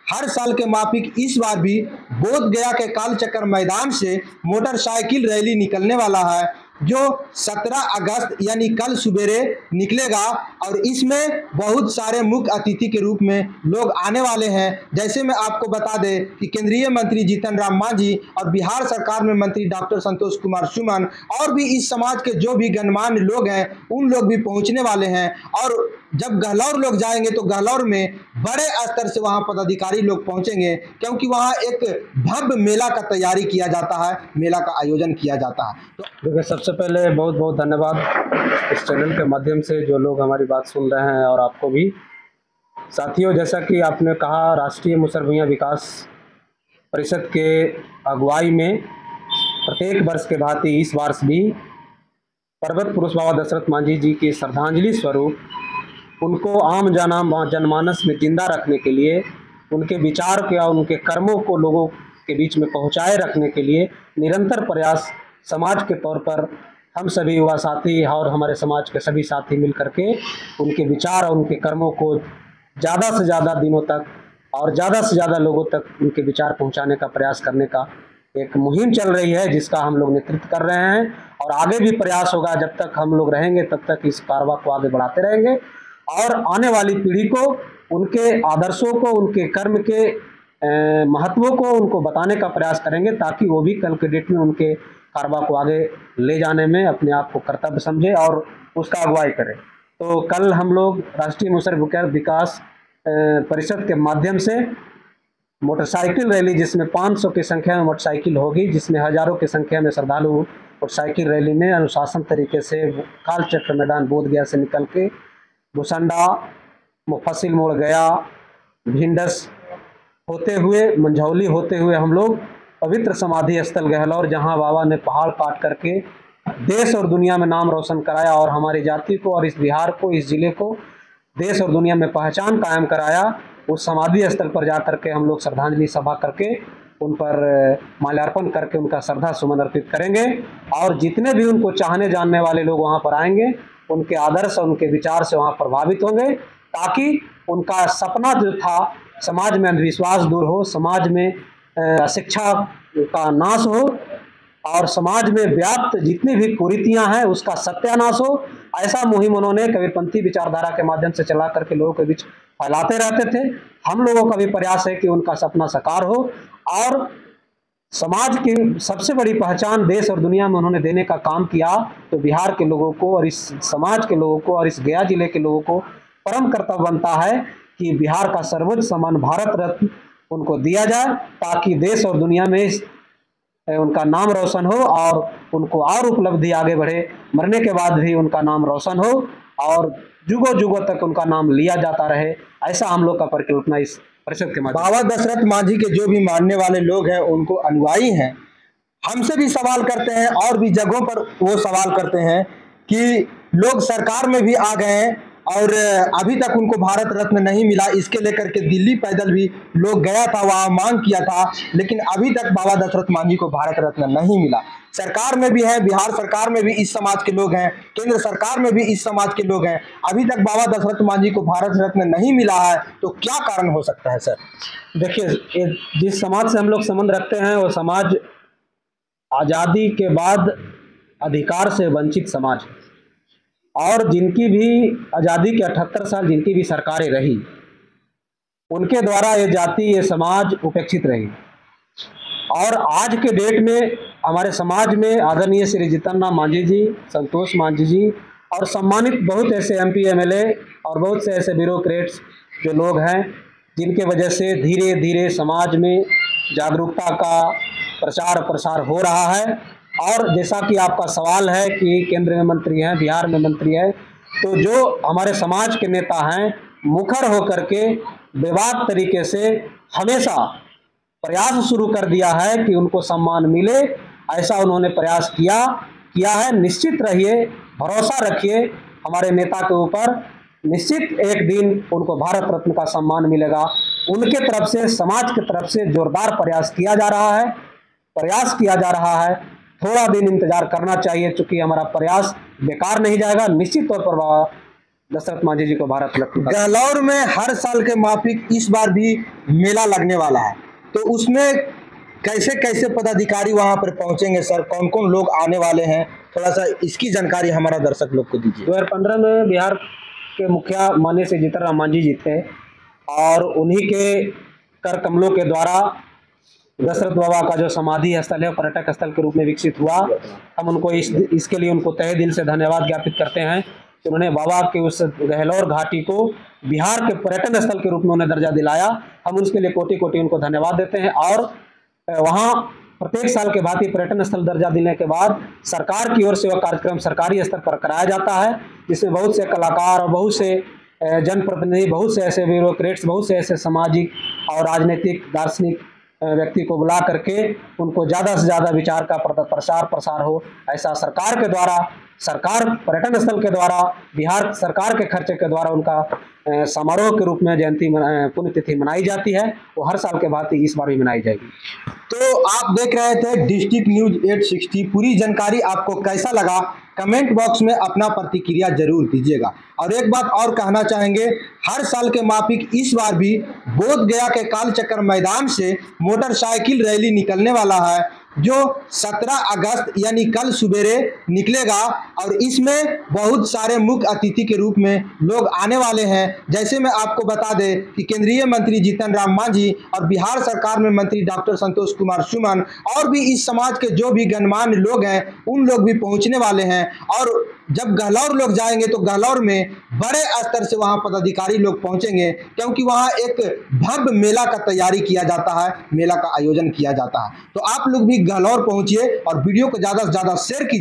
हर साल के माफिक इस बार भी बोध गया के कालचक्र मैदान से मोटरसाइकिल रैली निकलने वाला है, जो 17 अगस्त यानी कल सुबेरे निकलेगा। और इसमें बहुत सारे मुख्य अतिथि के रूप में लोग आने वाले हैं। जैसे मैं आपको बता दें कि केंद्रीय मंत्री जीतन राम मांझी और बिहार सरकार में मंत्री डॉक्टर संतोष कुमार सुमन और भी इस समाज के जो भी गणमान्य लोग हैं उन लोग भी पहुंचने वाले हैं। और जब गहलौर लोग जाएंगे तो गहलौर में बड़े स्तर से वहां पदाधिकारी लोग पहुंचेंगे, क्योंकि वहां एक भव्य मेला का तैयारी किया जाता है, मेला का आयोजन किया जाता है। तो देखिए, सबसे पहले बहुत बहुत धन्यवाद इस चैनल के माध्यम से जो लोग हमारी बात सुन रहे हैं, और आपको भी साथियों, जैसा कि आपने कहा, राष्ट्रीय मुसहर भूइयां विकास परिषद के अगुवाई में प्रत्येक वर्ष के भांति इस वर्ष भी पर्वत पुरुष बाबा दशरथ मांझी जी की श्रद्धांजलि स्वरूप उनको आम जनमानस में जिंदा रखने के लिए, उनके विचार के और उनके कर्मों को लोगों के बीच में पहुंचाए रखने के लिए निरंतर प्रयास समाज के तौर पर हम सभी युवा साथी और हमारे समाज के सभी साथी मिल करके उनके विचार और उनके कर्मों को ज़्यादा से ज़्यादा दिनों तक और ज़्यादा से ज़्यादा लोगों तक उनके विचार पहुंचाने का प्रयास करने का एक मुहिम चल रही है, जिसका हम लोग नेतृत्व कर रहे हैं। और आगे भी प्रयास होगा, जब तक हम लोग रहेंगे तब तक इस कारवा को आगे बढ़ाते रहेंगे और आने वाली पीढ़ी को उनके आदर्शों को, उनके कर्म के महत्वों को उनको बताने का प्रयास करेंगे, ताकि वो भी कल के डेट में उनके कारवा को आगे ले जाने में अपने आप को कर्तव्य समझे और उसका अगुवाई करें। तो कल हम लोग राष्ट्रीय मुसहर भूइयां विकास परिषद के माध्यम से मोटरसाइकिल रैली, जिसमें 500 की संख्या में मोटरसाइकिल होगी, जिसमें हजारों की संख्या में श्रद्धालु मोटरसाइकिल रैली में अनुशासन तरीके से कालचक्र मैदान बोधगया से निकल के भुसंडा, मुफस्सिल मोड़ गया, भिंडस होते हुए, मंझौली होते हुए हम लोग पवित्र समाधि स्थल गहलौर, जहां बाबा ने पहाड़ काट करके देश और दुनिया में नाम रोशन कराया और हमारी जाति को और इस बिहार को, इस जिले को देश और दुनिया में पहचान कायम कराया, उस समाधि स्थल पर जा करके हम लोग श्रद्धांजलि सभा करके उन पर माल्यार्पण करके उनका श्रद्धा सुमन अर्पित करेंगे। और जितने भी उनको चाहने जानने वाले लोग वहां पर आएंगे, उनके आदर्श और उनके विचार से वहां प्रभावित होंगे, ताकि उनका सपना जो था समाज में अंधविश्वास दूर हो, समाज में शिक्षा का नाश हो और समाज में व्याप्त जितनी भी कुरीतियां हैं उसका सत्यानाश हो। ऐसा मुहिम उन्होंने कबीरपंथी विचारधारा के माध्यम से चला करके लोगों के बीच फैलाते रहते थे। हम लोगों का भी प्रयास है कि उनका सपना साकार हो और समाज की सबसे बड़ी पहचान देश और दुनिया में उन्होंने देने का काम किया। तो बिहार के लोगों को और इस समाज के लोगों को और इस गया जिले के लोगों को परम कर्तव्य बनता है कि बिहार का सर्वोच्च सम्मान भारत रत्न उनको दिया जाए, ताकि देश और दुनिया में उनका नाम रोशन हो और उनको और उपलब्धि आगे बढ़े, मरने के बाद भी उनका नाम रोशन हो और जुगों जुगों तक उनका नाम लिया जाता रहे। ऐसा हम लोग का परिकल्पना इस परिषद के माध्यम। बाबा दशरथ मांझी के जो भी मानने वाले लोग हैं, उनको अनुयायी हैं, हमसे भी सवाल करते हैं और भी जगहों पर वो सवाल करते हैं कि लोग सरकार में भी आ गए हैं और अभी तक उनको भारत रत्न नहीं मिला। इसके लेकर के दिल्ली पैदल भी लोग गया था, वहाँ मांग किया था, लेकिन अभी तक बाबा दशरथ मांझी को भारत रत्न नहीं मिला। सरकार में भी है, बिहार सरकार में भी इस समाज के लोग हैं, केंद्र सरकार में भी इस समाज के लोग हैं, अभी तक बाबा दशरथ मांझी को भारत रत्न नहीं मिला है। तो क्या कारण हो सकता है सर? देखिए, जिस समाज से हम लोग संबंध रखते हैं वो समाज आज़ादी के बाद अधिकार से वंचित समाज, और जिनकी भी आज़ादी के 78 साल जिनकी भी सरकारें रही, उनके द्वारा ये जाति, ये समाज उपेक्षित रही। और आज के डेट में हमारे समाज में आदरणीय श्री जीतन राम मांझी जी, संतोष मांझी जी और सम्मानित बहुत ऐसे MP MLA और बहुत से ऐसे ब्यूरोक्रेट्स जो लोग हैं, जिनके वजह से धीरे धीरे समाज में जागरूकता का प्रचार प्रसार हो रहा है। और जैसा कि आपका सवाल है कि केंद्र में मंत्री हैं, बिहार में मंत्री है, तो जो हमारे समाज के नेता हैं, मुखर होकर के बेबाक तरीके से हमेशा प्रयास शुरू कर दिया है कि उनको सम्मान मिले। ऐसा उन्होंने प्रयास किया है। निश्चित रहिए, भरोसा रखिए हमारे नेता के ऊपर, निश्चित एक दिन उनको भारत रत्न का सम्मान मिलेगा। उनके तरफ से, समाज की तरफ से जोरदार प्रयास किया जा रहा है। थोड़ा दिन इंतजार करना चाहिए, चूंकि हमारा प्रयास बेकार नहीं जाएगा। निश्चित तौर पर बाबा दशरथ मांझी जी को भारत रत्न। गहलौर में हर साल के माफिक इस बार भी मेला लगने वाला है, तो उसमें कैसे कैसे पदाधिकारी वहां पर पहुंचेंगे सर, कौन कौन लोग आने वाले हैं, थोड़ा सा इसकी जानकारी हमारा दर्शक लोग को दीजिए। 2015 में बिहार के मुखिया माननीय से जीतन राम मांझी जी थे और उन्हीं के कर कमलों के द्वारा दशरथ बाबा का जो समाधि स्थल है पर्यटक स्थल के रूप में विकसित हुआ। हम उनको इसके लिए उनको तहे दिल से धन्यवाद ज्ञापित करते हैं कि उन्होंने बाबा के उस गहलौर घाटी को बिहार के पर्यटन स्थल के रूप में उन्हें दर्जा दिलाया। हम उसके लिए कोटि कोटि उनको धन्यवाद देते हैं। और वहाँ प्रत्येक साल के भांति पर्यटन स्थल दर्जा देने के बाद सरकार की ओर से वह कार्यक्रम सरकारी स्तर पर कराया जाता है, जिसमें बहुत से कलाकार और बहुत से जनप्रतिनिधि, बहुत से ऐसे ब्यूरोक्रेट्स, बहुत से ऐसे सामाजिक और राजनीतिक दार्शनिक व्यक्ति को बुला करके उनको ज़्यादा से ज़्यादा विचार का प्रसार प्रसार हो, ऐसा सरकार के द्वारा, सरकार पर्यटन स्थल के द्वारा, बिहार सरकार के खर्चे के द्वारा उनका समारोह के रूप में जयंती पुण्यतिथि मनाई जाती है। वो हर साल के भांति इस बार भी मनाई जाएगी। तो आप देख रहे थे डिस्ट्रिक्ट न्यूज 860। पूरी जानकारी आपको कैसा लगा कमेंट बॉक्स में अपना प्रतिक्रिया जरूर दीजिएगा। और एक बात और कहना चाहेंगे, हर साल के माफिक इस बार भी बोध गया के कालचक्र मैदान से मोटरसाइकिल रैली निकलने वाला है, जो 17 अगस्त यानी कल सुबेरे निकलेगा। और इसमें बहुत सारे मुख्य अतिथि के रूप में लोग आने वाले हैं। जैसे मैं आपको बता दें कि केंद्रीय मंत्री जीतन राम मांझी और बिहार सरकार में मंत्री डॉक्टर संतोष कुमार सुमन और भी इस समाज के जो भी गणमान्य लोग हैं उन लोग भी पहुंचने वाले हैं। और जब गहलौर लोग जाएंगे तो गहलौर में बड़े स्तर से वहां पदाधिकारी लोग पहुंचेंगे, क्योंकि वहां एक भव्य मेला का तैयारी किया जाता है, मेला का आयोजन किया जाता है। तो आप लोग भी गहलौर पहुंचिए और वीडियो को ज़्यादा से ज़्यादा शेयर कीजिए।